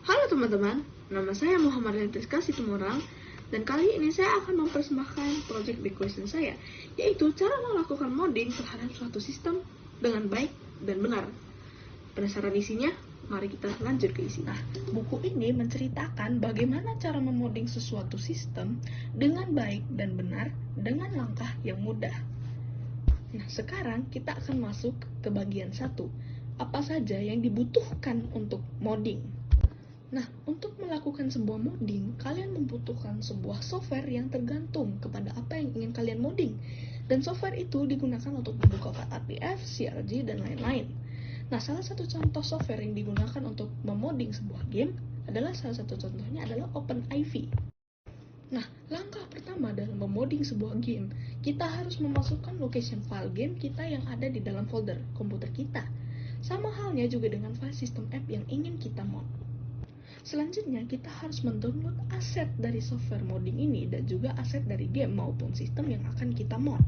Halo teman-teman, nama saya Muhammad Lentriska Situmorang, dan kali ini saya akan mempersembahkan project big question saya, yaitu cara melakukan modding terhadap suatu sistem dengan baik dan benar. Penasaran isinya? Mari kita lanjut ke isi. Nah, buku ini menceritakan bagaimana cara memodding sesuatu sistem dengan baik dan benar dengan langkah yang mudah. Nah, sekarang kita akan masuk ke bagian 1. Apa saja yang dibutuhkan untuk modding? Nah, untuk melakukan sebuah modding, kalian membutuhkan sebuah software yang tergantung kepada apa yang ingin kalian modding. Dan software itu digunakan untuk membuka file RPF, CRG, dan lain-lain. Nah, salah satu contoh software yang digunakan untuk memodding sebuah game adalah salah satu contohnya adalah OpenIV. Nah, langkah pertama dalam memodding sebuah game, kita harus memasukkan location file game kita yang ada di dalam folder komputer kita. Sama halnya juga dengan file sistem app yang ingin kita mod. Selanjutnya, kita harus mendownload aset dari software modding ini dan juga aset dari game maupun sistem yang akan kita mod.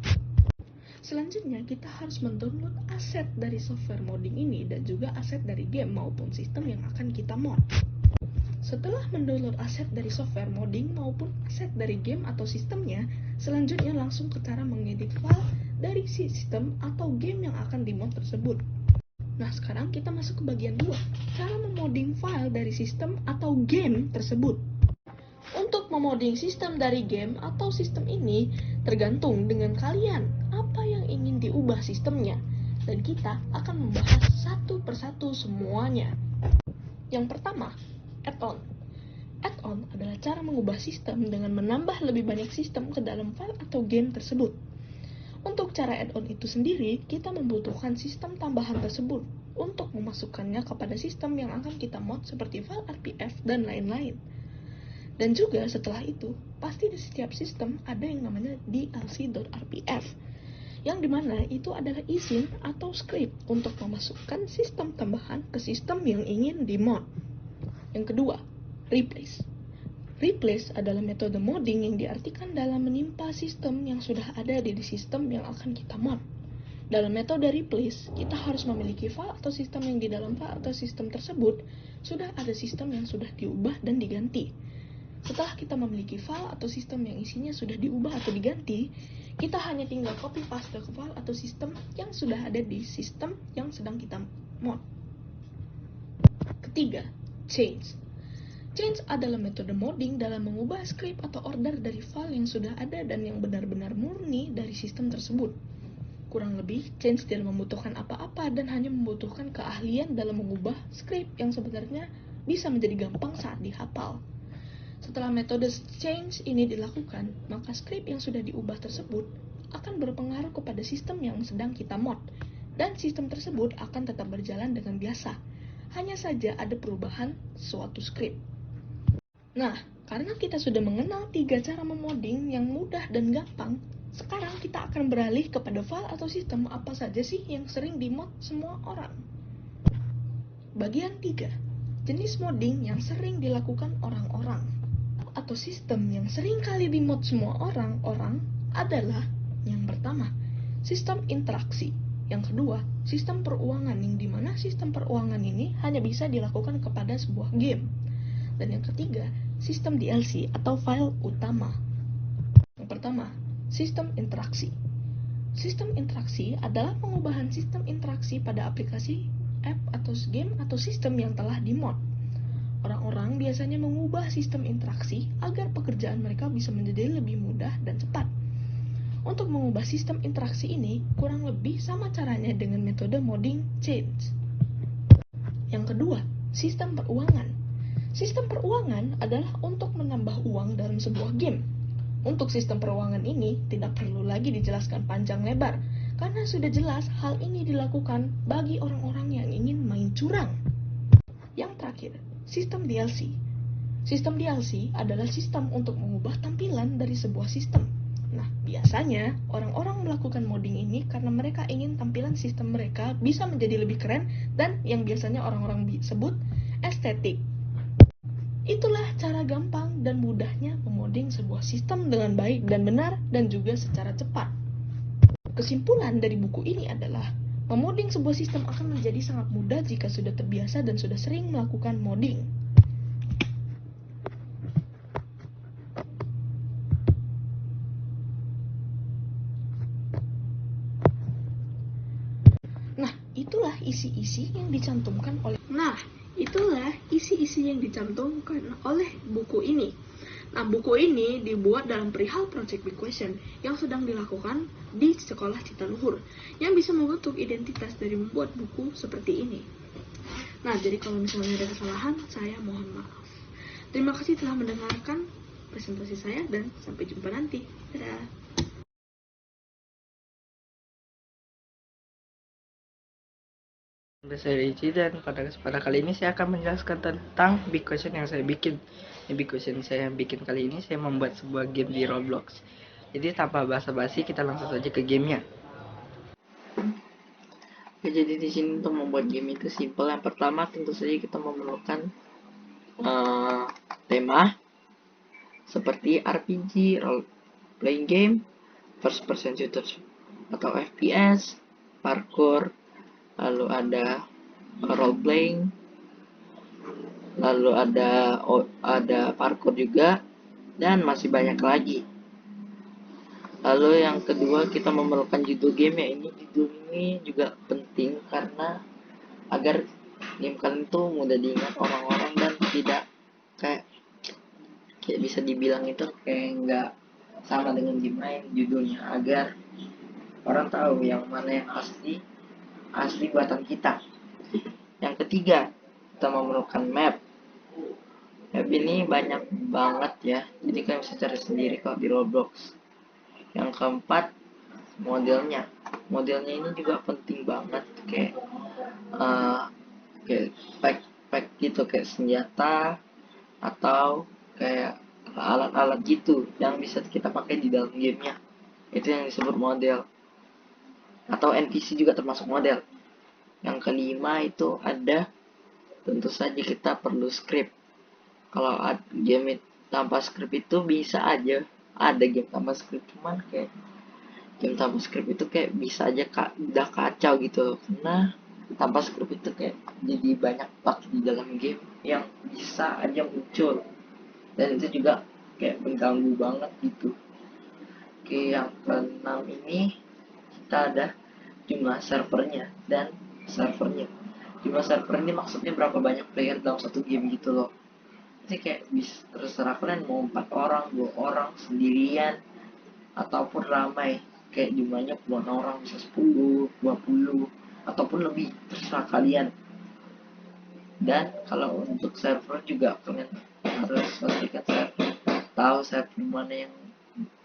Selanjutnya, kita harus mendownload aset dari software modding ini dan juga aset dari game maupun sistem yang akan kita mod. Setelah mendownload aset dari software modding maupun aset dari game atau sistemnya, selanjutnya langsung ke cara mengedit file dari sistem atau game yang akan dimod tersebut. Nah, sekarang kita masuk ke bagian 2, cara memodding file dari sistem atau game tersebut. Untuk memodding sistem dari game atau sistem ini, tergantung dengan kalian apa yang ingin diubah sistemnya. Dan kita akan membahas satu persatu semuanya. Yang pertama, add-on. Add-on adalah cara mengubah sistem dengan menambah lebih banyak sistem ke dalam file atau game tersebut. Untuk cara add-on itu sendiri, kita membutuhkan sistem tambahan tersebut untuk memasukkannya kepada sistem yang akan kita mod seperti file RPF dan lain-lain. Dan juga setelah itu, pasti di setiap sistem ada yang namanya DLC.rpf, yang dimana itu adalah izin atau script untuk memasukkan sistem tambahan ke sistem yang ingin dimod. Yang kedua, replace. Replace adalah metode modding yang diartikan dalam menimpa sistem yang sudah ada di sistem yang akan kita mod. Dalam metode replace, kita harus memiliki file atau sistem yang di dalam file atau sistem tersebut sudah ada sistem yang sudah diubah dan diganti. Setelah kita memiliki file atau sistem yang isinya sudah diubah atau diganti, kita hanya tinggal copy paste ke file atau sistem yang sudah ada di sistem yang sedang kita mod. Ketiga, change. Change adalah metode modding dalam mengubah script atau order dari file yang sudah ada dan yang benar-benar murni dari sistem tersebut. Kurang lebih, change tidak membutuhkan apa-apa dan hanya membutuhkan keahlian dalam mengubah script yang sebenarnya bisa menjadi gampang saat dihafal. Setelah metode change ini dilakukan, maka script yang sudah diubah tersebut akan berpengaruh kepada sistem yang sedang kita mod, dan sistem tersebut akan tetap berjalan dengan biasa. Hanya saja ada perubahan suatu script. Nah, karena kita sudah mengenal 3 cara memodding yang mudah dan gampang, sekarang kita akan beralih kepada file atau sistem apa saja sih yang sering dimod semua orang. Bagian 3, jenis modding yang sering dilakukan orang-orang atau sistem yang sering kali dimod semua orang adalah yang pertama, sistem interaksi. Yang kedua, sistem peruangan yang dimana sistem peruangan ini hanya bisa dilakukan kepada sebuah game. Dan yang ketiga, sistem DLC atau file utama. Yang pertama, sistem interaksi. Sistem interaksi adalah pengubahan sistem interaksi pada aplikasi, app, atau game atau sistem yang telah dimod. Orang-orang biasanya mengubah sistem interaksi agar pekerjaan mereka bisa menjadi lebih mudah dan cepat. Untuk mengubah sistem interaksi ini kurang lebih sama caranya dengan metode modding change. Yang kedua, sistem peruangan. Sistem peruangan adalah untuk menambah uang dalam sebuah game. Untuk sistem peruangan ini tidak perlu lagi dijelaskan panjang lebar, karena sudah jelas hal ini dilakukan bagi orang-orang yang ingin main curang. Yang terakhir, sistem DLC. Sistem DLC adalah sistem untuk mengubah tampilan dari sebuah sistem. Nah, biasanya orang-orang melakukan modding ini karena mereka ingin tampilan sistem mereka bisa menjadi lebih keren dan yang biasanya orang-orang sebut estetik. Itulah cara gampang dan mudahnya memodding sebuah sistem dengan baik dan benar dan juga secara cepat. Kesimpulan dari buku ini adalah memodding sebuah sistem akan menjadi sangat mudah jika sudah terbiasa dan sudah sering melakukan modding. itulah isi-isi yang dicantumkan oleh buku ini. Nah, buku ini dibuat dalam perihal Project Big Question yang sedang dilakukan di Sekolah Citaluhur, yang bisa membentuk identitas dari membuat buku seperti ini. Nah, jadi kalau misalnya ada kesalahan, saya mohon maaf. Terima kasih telah mendengarkan presentasi saya dan sampai jumpa nanti. Dadah. Saya Ricci, dan pada kali ini saya akan menjelaskan tentang Big Question yang saya bikin. Big Question saya yang bikin kali ini, saya membuat sebuah game di Roblox. Jadi tanpa basa-basi, kita langsung saja ke gamenya. Oke, jadi di sini untuk membuat game itu simple. Yang pertama tentu saja kita memerlukan tema seperti RPG, role playing game, first person shooter atau FPS, parkour, lalu ada role playing, lalu ada parkour juga, dan masih banyak lagi. Lalu yang kedua, kita memerlukan judul game ya. Judul ini juga penting karena agar game kalian itu mudah diingat orang-orang dan tidak kayak bisa dibilang itu kayak nggak sama dengan game lain judulnya, agar orang tahu yang mana yang asli buatan kita. Yang ketiga, kita memerlukan map. Map ini banyak banget ya, jadi kalian bisa cari sendiri kalau di Roblox. Yang keempat, modelnya ini juga penting banget, kayak pack gitu, kayak senjata atau kayak alat-alat gitu yang bisa kita pakai di dalam gamenya, itu yang disebut model, atau NPC juga termasuk model. Yang kelima itu ada, tentu saja kita perlu script. Kalau game tanpa script itu bisa aja ada game tanpa script, cuman kayak game tanpa script itu kayak bisa aja udah kacau gitu, karena tanpa script itu kayak jadi banyak bug di dalam game yang bisa aja muncul, dan itu juga kayak mengganggu banget gitu. Oke, yang keenam ini kita ada jumlah servernya. Jumlah server ini maksudnya berapa banyak player dalam satu game gitu loh. Jadi kayak bisa terserah kalian mau 4 orang, 2 orang, sendirian, ataupun ramai, kayak jumlahnya puluhan orang, bisa 10, 20, ataupun lebih, terserah kalian. Dan kalau untuk server juga kalian harus pastikan tahu server mana yang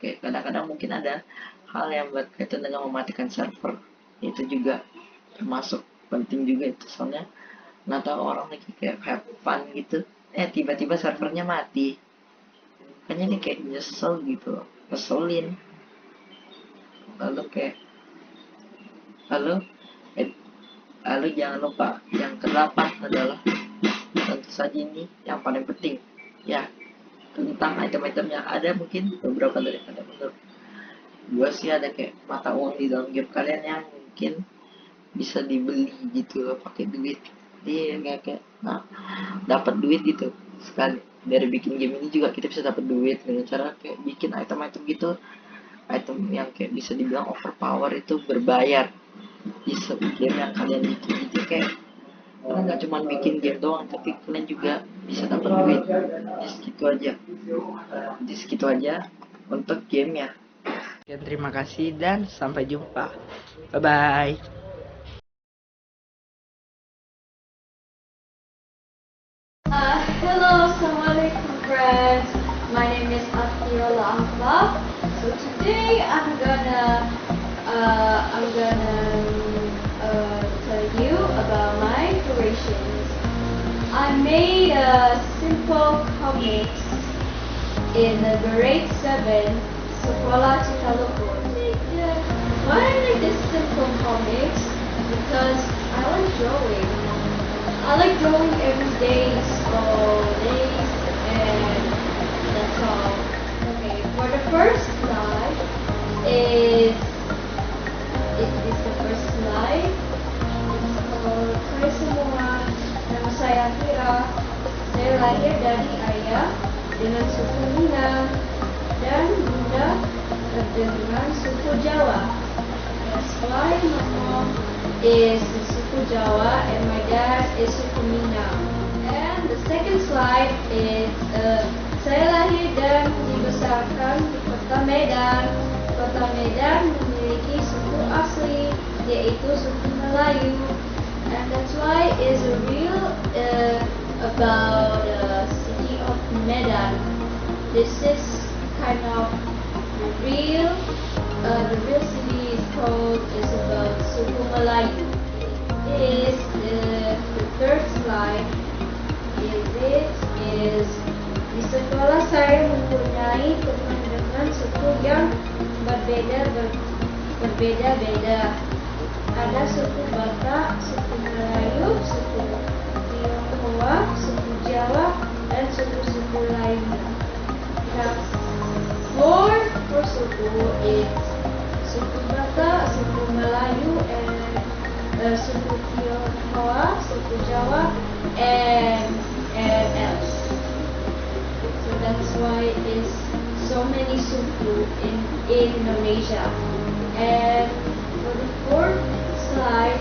kayak kadang-kadang mungkin ada hal yang berkaitan dengan mematikan server, itu juga termasuk penting juga itu, soalnya nggak tahu orang lagi kayak have fun gitu, tiba-tiba servernya mati, makanya ini kayak nyesel gitu, ngeselin. Lalu jangan lupa yang ke-8 adalah, tentu saja ini yang paling penting ya, tentang item-itemnya. Ada mungkin beberapa dari kalian, menurut gue sih ada kayak mata uang di dalam game kalian yang mungkin bisa dibeli gitu loh, pakai duit. Dia kayak dapat duit gitu sekali dari bikin game ini. Juga kita bisa dapat duit dengan cara kayak bikin item-item gitu, item yang kayak bisa dibilang overpower, itu berbayar di game yang kalian bikin. Jadi kayak kalian nggak cuma bikin game doang, tapi kalian juga bisa dapat duit. Jadi segitu aja untuk gamenya. Terima kasih dan sampai jumpa. Bye bye. Hello, assalamualaikum friends. My name is Afiola Akhlaf. So today I'm gonna tell you about my creations. I made a simple comics in grade 7, Sekolah Citaluhur. Why I like this simple comics? Because I like drawing. I like drawing every day, all days, and that's all. Okay, for the first slide is the first slide. Hai semua, nama saya Kira. Saya lahir dari ayah dengan suku Minang dan bunda dengan suku Jawa. That's why my mom is suku Jawa and my dad is suku Minang. And the second slide is saya lahir dan dibesarkan di Kota Medan. Kota Medan memiliki suku asli yaitu suku Melayu. And that's why it's a real about the city of Medan. This is kind of real. The real city is called is about suku Melayu. This the third slide. Is di sekolah saya mempunyai teman dengan suku yang berbeda-beda. Ada suku Batak, suku Melayu, suku Tionghoa, suku Jawa, dan suku-suku lainnya. Nah, for suku it's suku Batak, suku Melayu, and suku Tionghoa, suku Jawa, and else. So that's why it's so many suku in Indonesia. And for the fourth slide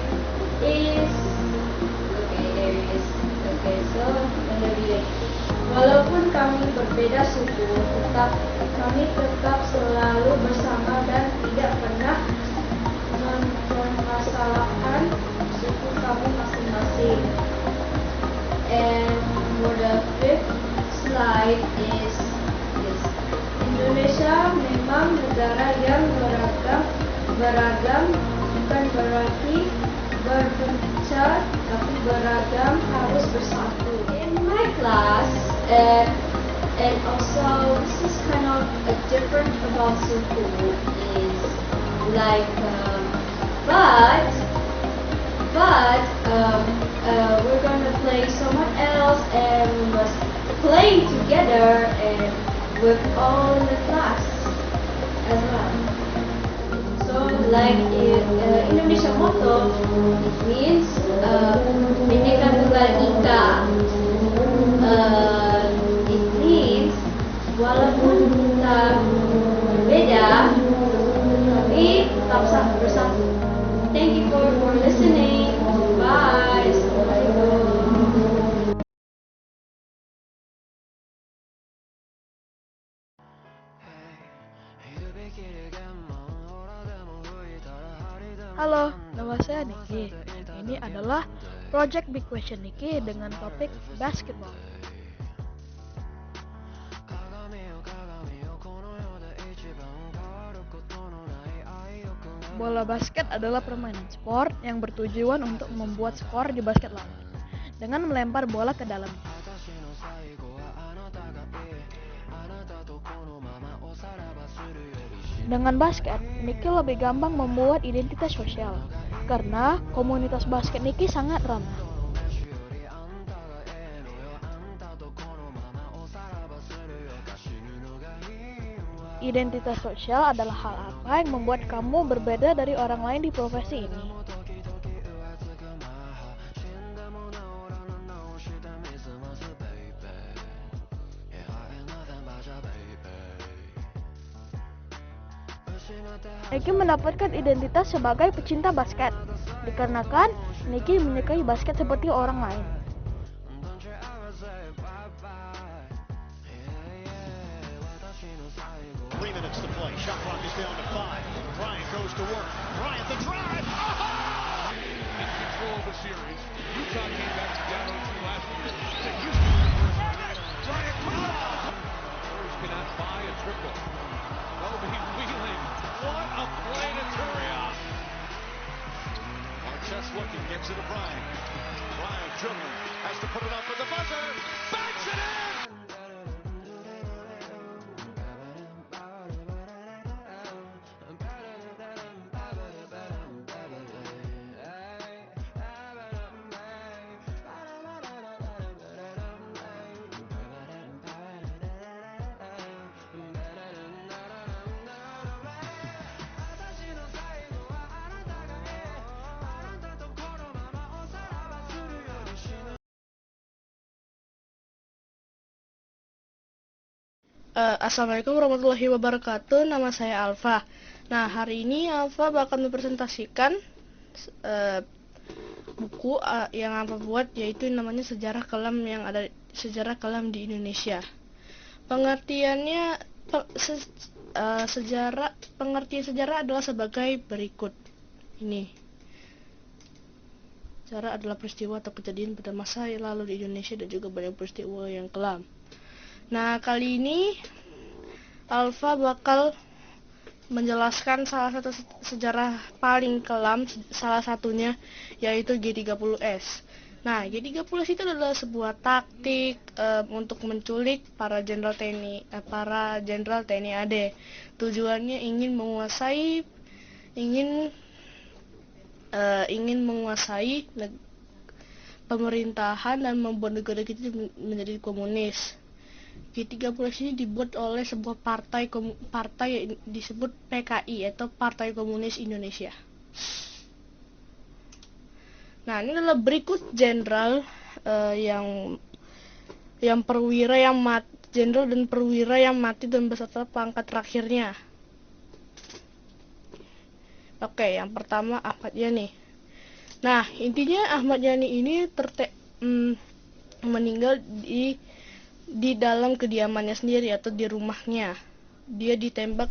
is there is so walaupun kami berbeda suku, kami tetap selalu bersama dan tidak pernah mempermasalahkan suku kami masing-masing. And for the fifth slide is Indonesia memang negara yang beragam bukan berarti berpencar, tapi beragam harus bersatu. In my class, and also this is kind of a different about suku is like we're gonna play someone else and we must play together and with all in the class as well. So like in Indonesia motto, it means Bhinneka Tunggal Ika. It means walaupun kita berbeda, tapi tetap bersatu. Thank you for listening. Bye. Assalamualaikum. Halo, nama saya Niki. Ini adalah Project Big Question Niki dengan topik basketball. Bola basket adalah permainan sport yang bertujuan untuk membuat skor di basket lawan dengan melempar bola ke dalam. Dengan basket, Niki lebih gampang membuat identitas sosial karena komunitas basket Niki sangat ramah. Identitas sosial adalah hal apa yang membuat kamu berbeda dari orang lain di profesi ini. Niki mendapatkan identitas sebagai pecinta basket, dikarenakan Niki menyukai basket seperti orang lain. Shot clock is down to 5. Bryant goes to work. Bryant the drive. Oh! In control of the series. Utah came back to down 2 last year. To Houston in the first round. Bryant Warriors cannot buy a triple. Kobe wheeling. What a play to Turiaf. Marquez looking, gets it to Bryant. Bryant dribbling. Has to put it up for the buzzer. Banks it in. Assalamualaikum warahmatullahi wabarakatuh. Nama saya Alfa. Nah, hari ini Alfa bakal mempresentasikan buku yang Alfa buat, yaitu namanya Sejarah Kelam di Indonesia. Pengertiannya pengertian sejarah adalah sebagai berikut. Ini. Sejarah adalah peristiwa atau kejadian pada masa yang lalu di Indonesia dan juga banyak peristiwa yang kelam. Nah, kali ini Alfa bakal menjelaskan salah satu sejarah paling kelam, salah satunya yaitu G30S. Nah, G30S itu adalah sebuah taktik untuk menculik para jenderal TNI AD. Tujuannya ingin menguasai pemerintahan dan membuat negara kita menjadi komunis. G30S ini dibuat oleh sebuah partai yang disebut PKI atau Partai Komunis Indonesia. Nah, ini adalah berikut jenderal yang perwira yang mati, jenderal dan perwira yang mati dan beserta pangkat terakhirnya. Oke, yang pertama Ahmad Yani. Nah, intinya Ahmad Yani ini meninggal di dalam kediamannya sendiri atau di rumahnya. Dia ditembak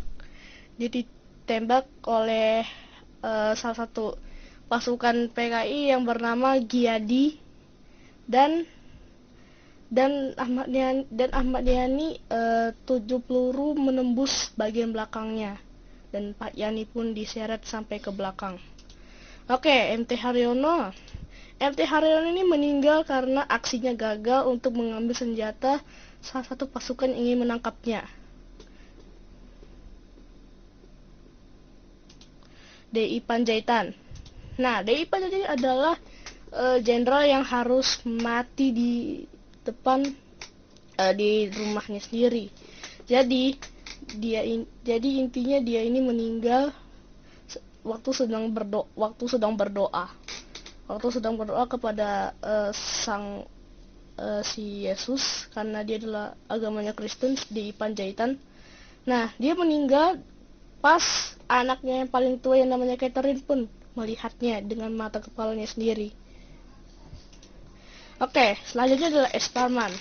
oleh salah satu pasukan PKI yang bernama Giadi dan Ahmad Yani 7 peluru menembus bagian belakangnya dan Pak Yani pun diseret sampai ke belakang. Oke, MT Haryono ini meninggal karena aksinya gagal untuk mengambil senjata salah satu pasukan yang ingin menangkapnya. DI Panjaitan. Nah, DI Panjaitan adalah jenderal yang harus mati di depan di rumahnya sendiri. Jadi intinya dia ini meninggal waktu sedang berdoa kepada si Yesus, karena dia adalah agamanya Kristen, di Panjaitan. Nah, dia meninggal pas anaknya yang paling tua yang namanya Catherine pun melihatnya dengan mata kepalanya sendiri. Oke, selanjutnya adalah S. Parman.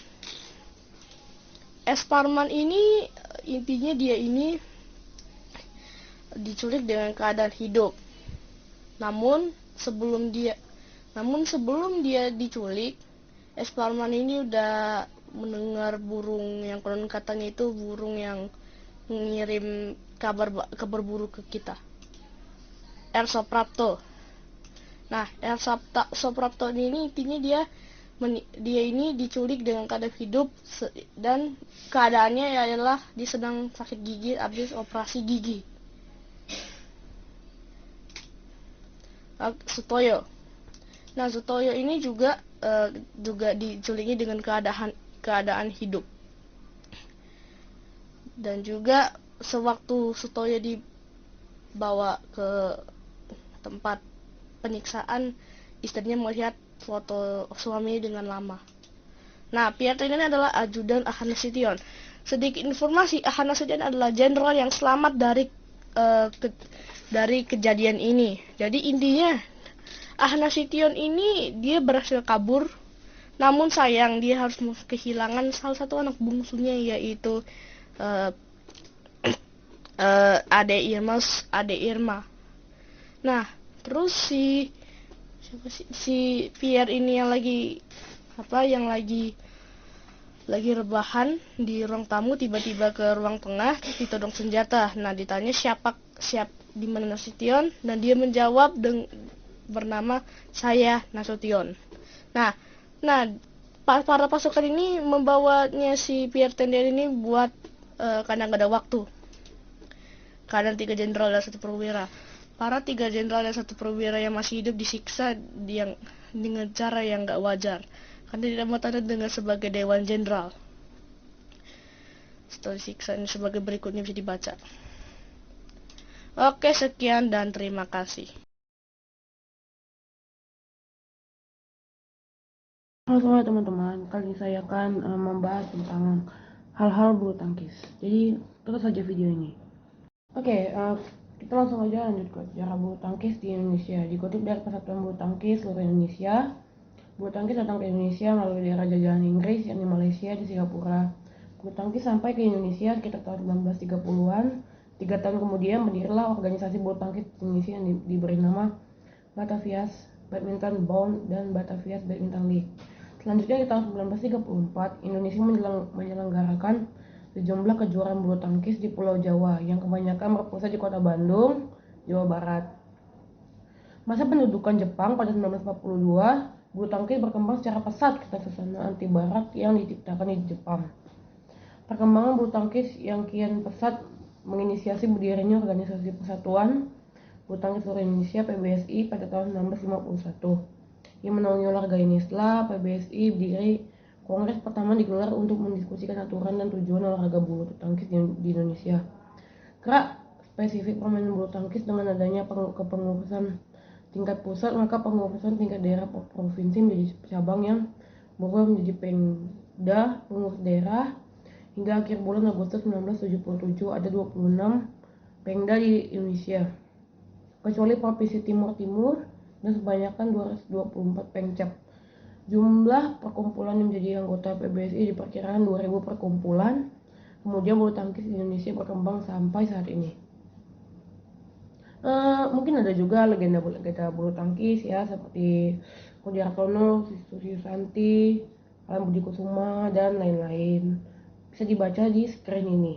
S. Parman ini intinya dia ini diculik dengan keadaan hidup. Namun sebelum dia diculik, S. Parman ini udah mendengar burung yang konon katanya itu burung yang mengirim kabar buruk ke kita. R. Soprapto. Nah, R. Soprapto ini intinya dia ini diculik dengan keadaan hidup dan keadaannya adalah dia sedang sakit gigi habis operasi gigi. Sutoyo. Nah, Sutoyo ini juga diculiknya dengan keadaan hidup. Dan juga sewaktu Sutoyo dibawa ke tempat penyiksaan, istrinya melihat foto suaminya dengan lama. Nah, Pierre ini adalah ajudan Ahmad Nasution. Sedikit informasi, Ahmad Nasution adalah jenderal yang selamat dari kejadian ini. Jadi intinya Ahmad Nasution ini dia berhasil kabur, namun sayang dia harus kehilangan salah satu anak bungsunya, yaitu Ade Irma. Nah, terus si Pierre ini yang lagi rebahan di ruang tamu, tiba-tiba ke ruang tengah ditodong senjata. Nah, ditanya siapa di mana Nasution, dan dia menjawab bernama saya Nasution. Nah, para pasukan ini membawanya si Pierre Tender ini buat karena nggak ada waktu. Karena 3 jenderal dan 1 perwira. Para 3 jenderal dan 1 perwira yang masih hidup disiksa dengan cara yang nggak wajar, karena tidak mau tanda dengan sebagai Dewan Jenderal. Setelah disiksa ini sebagai berikutnya bisa dibaca. Oke, sekian dan terima kasih. Halo semua teman-teman, kali ini saya akan membahas tentang hal-hal bulu tangkis. Jadi tonton saja video ini. Oke, Kita langsung aja lanjut ke sejarah bulu tangkis di Indonesia. Dikutip dari Persatuan Bulu Tangkis seluruh Indonesia, bulu tangkis datang ke Indonesia melalui daerah jajahan Inggris, yakni Malaysia di Singapura. Bulu tangkis sampai ke Indonesia sekitar tahun 1930-an. 3 tahun kemudian berdirilah organisasi bulu tangkis Indonesia yang diberi nama Batavia's Badminton Bond dan Batavia's Badminton League. Selanjutnya di tahun 1934, Indonesia menyelenggarakan sejumlah kejuaraan bulu tangkis di Pulau Jawa yang kebanyakan berpusat di kota Bandung, Jawa Barat. Masa pendudukan Jepang pada 1942, bulu tangkis berkembang secara pesat karena suasana anti barat yang diciptakan di Jepang. Perkembangan bulu tangkis yang kian pesat menginisiasi berdirinya organisasi Persatuan Bulu Tangkis Seluruh Indonesia (PBSI) pada tahun 1951. Yang menaungi olahraga ini setelah PBSI berdiri, kongres pertama digelar untuk mendiskusikan aturan dan tujuan olahraga bulu tangkis di Indonesia. Gerak spesifik permainan bulu tangkis dengan adanya kepengurusan tingkat pusat, maka pengurusan tingkat daerah provinsi menjadi cabang yang berubah menjadi Pemda pengurus daerah. Hingga akhir bulan Agustus 1977 ada 26 Pemda di Indonesia, kecuali Provinsi Timur Timur dan sebanyakan 224 Pengcap. Jumlah perkumpulan yang menjadi anggota PBSI diperkirakan 2000 perkumpulan. Kemudian bulu tangkis di Indonesia berkembang sampai saat ini. Mungkin ada juga legenda bulu tangkis ya, seperti Rudi Hartono, Susi Susanti, Alan Budi Kusuma, dan lain-lain. Bisa dibaca di screen ini.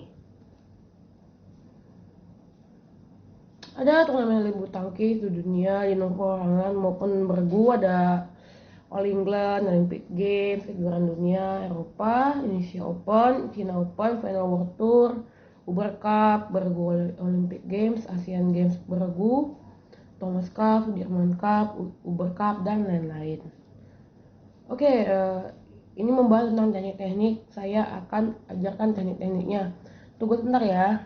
Ada turnamen bulu tangkis di dunia di nomor perorangan maupun bergu, ada All England, Olympic Games, kejuaraan dunia, Eropa, Indonesia Open, China Open, Final World Tour, Uber Cup, bergu Olympic Games, Asian Games bergu, Thomas Cup, Sudirman Cup, Uber Cup, dan lain-lain. Oke, ini membahas tentang teknik-teknik. Saya akan ajarkan teknik-tekniknya. Tunggu sebentar ya.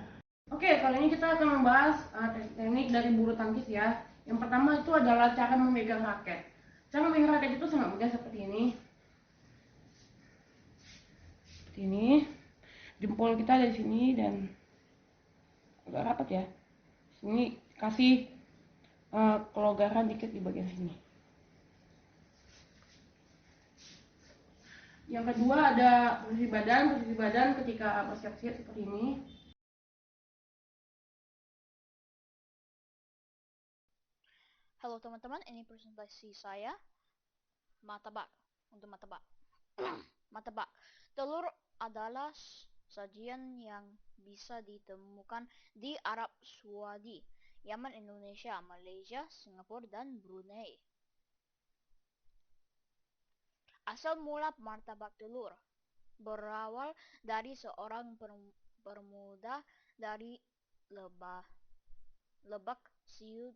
Oke, kali ini kita akan membahas teknik dari bulu tangkis ya. Yang pertama itu adalah cara memegang raket. Cara memegang raket itu sangat mudah, seperti ini. Seperti ini. Jempol kita dari sini dan agak rapat ya. Sini kasih kelonggaran dikit di bagian sini. Yang kedua ada posisi badan. Posisi badan ketika bersiap-siap seperti ini. Halo teman-teman, ini presentasi saya martabak. Untuk martabak. Martabak. Telur adalah sajian yang bisa ditemukan di Arab Saudi, Yaman, Indonesia, Malaysia, Singapura, dan Brunei. Asal mula martabak telur berawal dari seorang pemuda dari Lebak, Siu,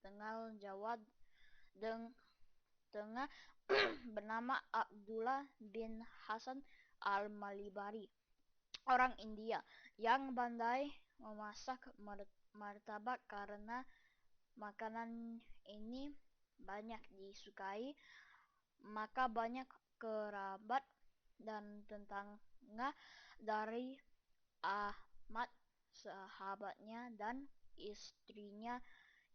Tengah Jawa Tengah bernama Abdullah bin Hasan al-Malibari, orang India yang pandai memasak martabak. Karena makanan ini banyak disukai, maka banyak kerabat dan tetangga dari Ahmad, sahabatnya dan istrinya,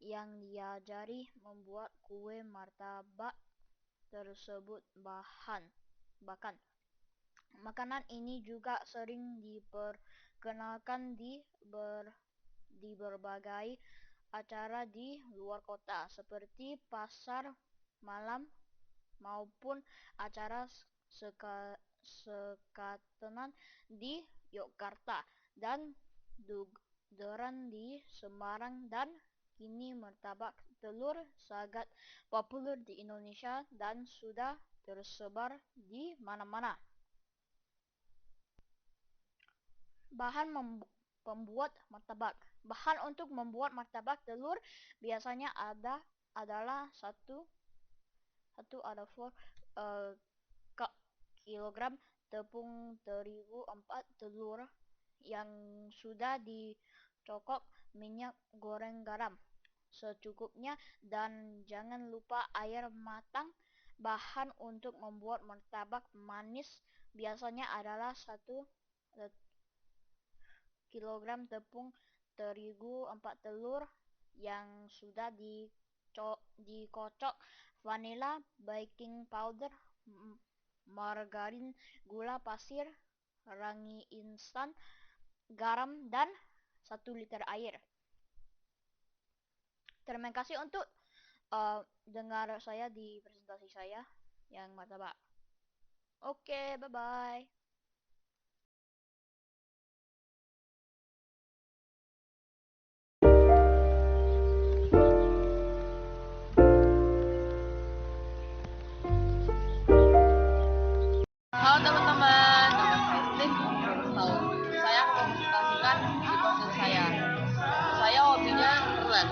yang diajari membuat kue martabak tersebut. Bahkan makanan ini juga sering diperkenalkan di berbagai acara di luar kota, seperti pasar malam maupun acara sekatanan di Yogyakarta dan Dugeran di Semarang. Dan kini martabak telur sangat populer di Indonesia dan sudah tersebar di mana-mana. Bahan pembuat martabak. Bahan untuk membuat martabak telur biasanya adalah 1 kilogram tepung terigu, 4 telur yang sudah dicocok, minyak goreng, garam secukupnya, dan jangan lupa air matang. Bahan untuk membuat martabak manis biasanya adalah 1 kilogram tepung terigu 4 telur yang sudah dikocok, vanila, baking powder, margarin, gula pasir, rangi instan, garam, dan 1 liter air. Terima kasih untuk dengar saya di presentasi saya yang martabak. Oke, bye-bye. Halo teman-teman, nama saya Steve, umur 11 tahun. Saya akan mempresentasikan di konsen saya. Saya hobinya renang.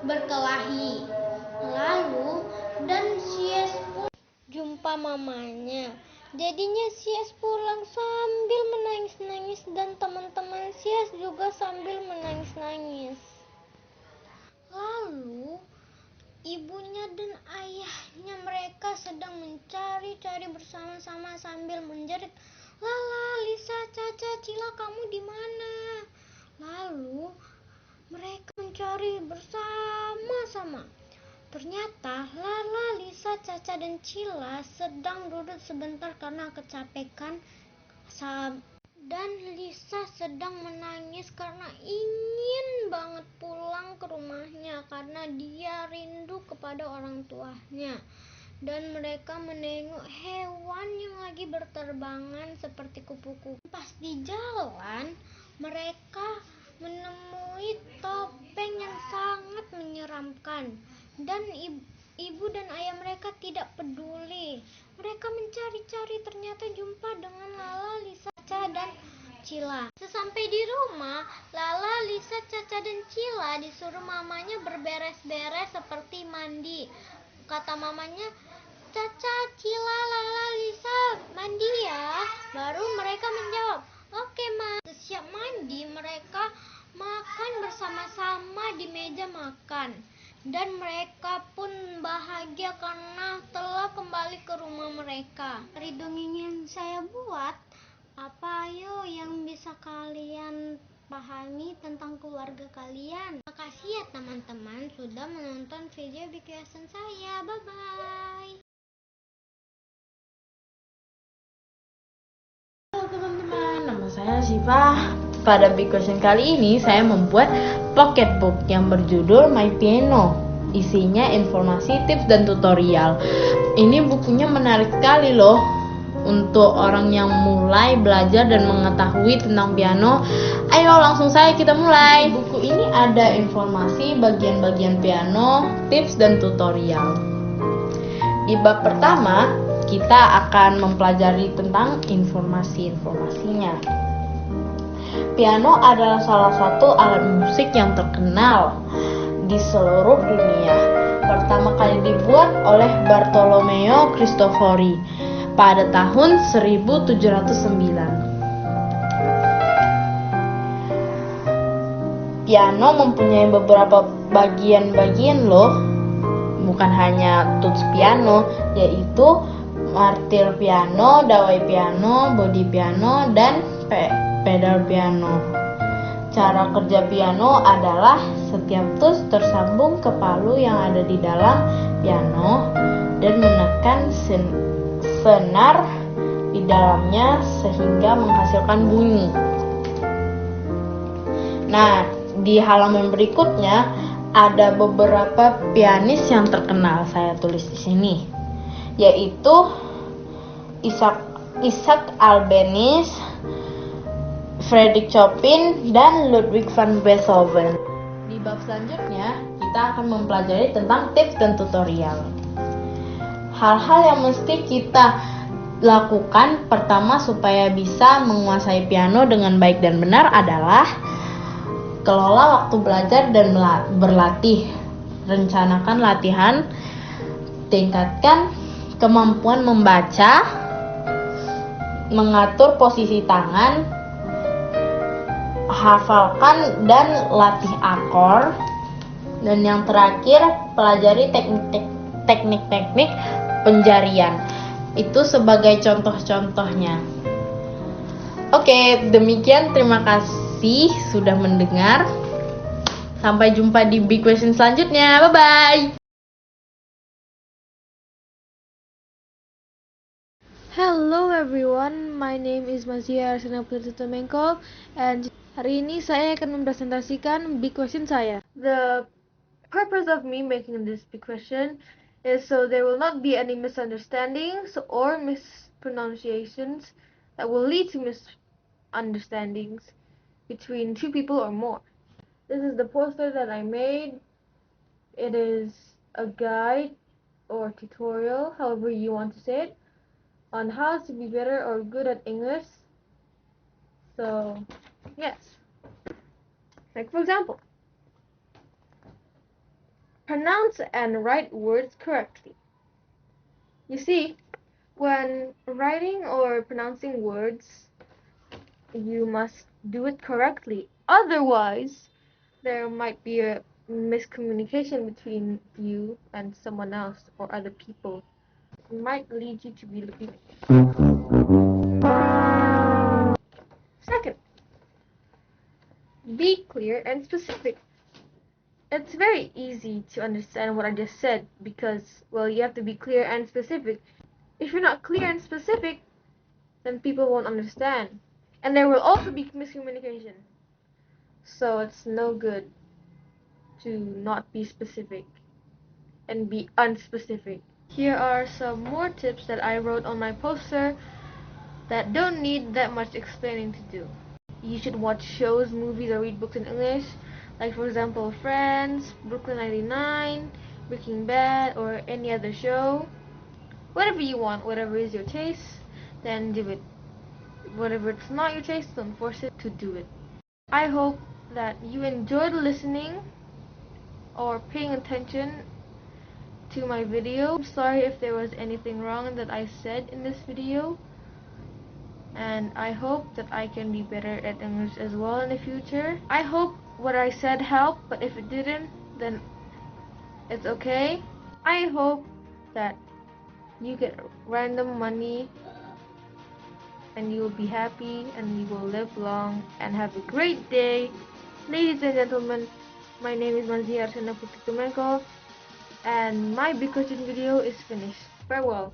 Berkelahi. Lalu dan Sies pun jumpa mamanya. Jadinya Sies pulang sambil menangis-nangis dan teman-teman Sies juga sambil menangis-nangis. Lalu ibunya dan ayahnya mereka sedang mencari-cari bersama-sama sambil menjerit, "Lala, Lisa, Caca, Cila, kamu di mana?" Lalu mereka mencari bersama-sama. Ternyata Lala, Lisa, Caca, dan Cila sedang duduk sebentar karena kecapekan. Dan Lisa sedang menangis karena ingin banget pulang ke rumahnya karena dia rindu kepada orang tuanya. Dan mereka menengok hewan yang lagi berterbangan seperti kupu-kupu. Pas di jalan, mereka menemui topeng yang sangat menyeramkan. Dan ibu dan ayah mereka tidak peduli. Mereka mencari-cari, ternyata jumpa dengan Lala, Lisa, Caca, dan Cila. Sesampai di rumah, Lala, Lisa, Caca, dan Cila disuruh mamanya berberes-beres seperti mandi. Kata mamanya, "Caca, Cila, Lala, Lisa, mandi ya." Baru mereka menjawab, "Oke, Ma." Siap mandi, mereka makan bersama-sama di meja makan. Dan mereka pun bahagia karena telah kembali ke rumah mereka. Dari dongeng yang saya buat, apa ayo yang bisa kalian pahami tentang keluarga kalian? Terima kasih ya teman-teman sudah menonton video Big Question saya. Bye-bye. Halo teman-teman, nama saya Syifa. Pada Big Question kali ini saya membuat pocketbook yang berjudul My Piano. Isinya informasi, tips, dan tutorial. Ini bukunya menarik sekali loh untuk orang yang mulai belajar dan mengetahui tentang piano. Ayo langsung saja kita mulai. Di buku ini ada informasi bagian-bagian piano, tips, dan tutorial. Di bab pertama, kita akan mempelajari tentang informasi-informasinya. Piano adalah salah satu alat musik yang terkenal di seluruh dunia. Pertama kali dibuat oleh Bartolomeo Cristofori pada tahun 1709. Piano mempunyai beberapa bagian-bagian loh, bukan hanya tuts piano, yaitu martir piano, dawai piano, bodi piano, dan pedal piano. Cara kerja piano adalah setiap tuts tersambung ke palu yang ada di dalam piano dan menekan senar di dalamnya sehingga menghasilkan bunyi. Nah, di halaman berikutnya ada beberapa pianis yang terkenal saya tulis di sini, yaitu Isaac Albeniz, Frédéric Chopin, dan Ludwig van Beethoven. Di bab selanjutnya, kita akan mempelajari tentang tips dan tutorial. Hal-hal yang mesti kita lakukan pertama supaya bisa menguasai piano dengan baik dan benar adalah kelola waktu belajar dan berlatih. Rencanakan latihan, tingkatkan kemampuan membaca, mengatur posisi tangan, hafalkan dan latih akor, dan yang terakhir pelajari teknik-teknik penjarian. Itu sebagai contoh-contohnya. Oke, demikian, terima kasih sudah mendengar. Sampai jumpa di Big Question selanjutnya. Bye bye. Hello everyone, my name is Mazia Arsena Putri Tomenko, and hari ini saya akan mempresentasikan big question saya. The purpose of me making this big question is so there will not be any misunderstandings or mispronunciations that will lead to misunderstandings between two people or more. This is the poster that I made. It is a guide or tutorial, however you want to say it, on how to be better or good at English. So, yes. Like for example, pronounce and write words correctly. You see, when writing or pronouncing words, you must do it correctly. Otherwise, there might be a miscommunication between you and someone else or other people. It might lead you to be looking. Second, be clear and specific. It's very easy to understand what I just said because, well, you have to be clear and specific. If you're not clear and specific, then people won't understand. And there will also be miscommunication. So it's no good to not be specific and be unspecific. Here are some more tips that I wrote on my poster that don't need that much explaining to do. You should watch shows, movies, or read books in English, like for example Friends, Brooklyn 99, Breaking Bad, or any other show. Whatever you want, whatever is your taste, then do it. Whatever it's not your taste, don't force it to do it. I hope that you enjoyed listening or paying attention to my video. I'm sorry if there was anything wrong that I said in this video, and I hope that I can be better at English as well in the future. I hope what I said helped, but if it didn't, then it's okay. I hope that you get random money and you will be happy and you will live long and have a great day. Ladies and gentlemen, my name is Manzi Arsena Putri Kemenko and my Big Question video is finished. Farewell.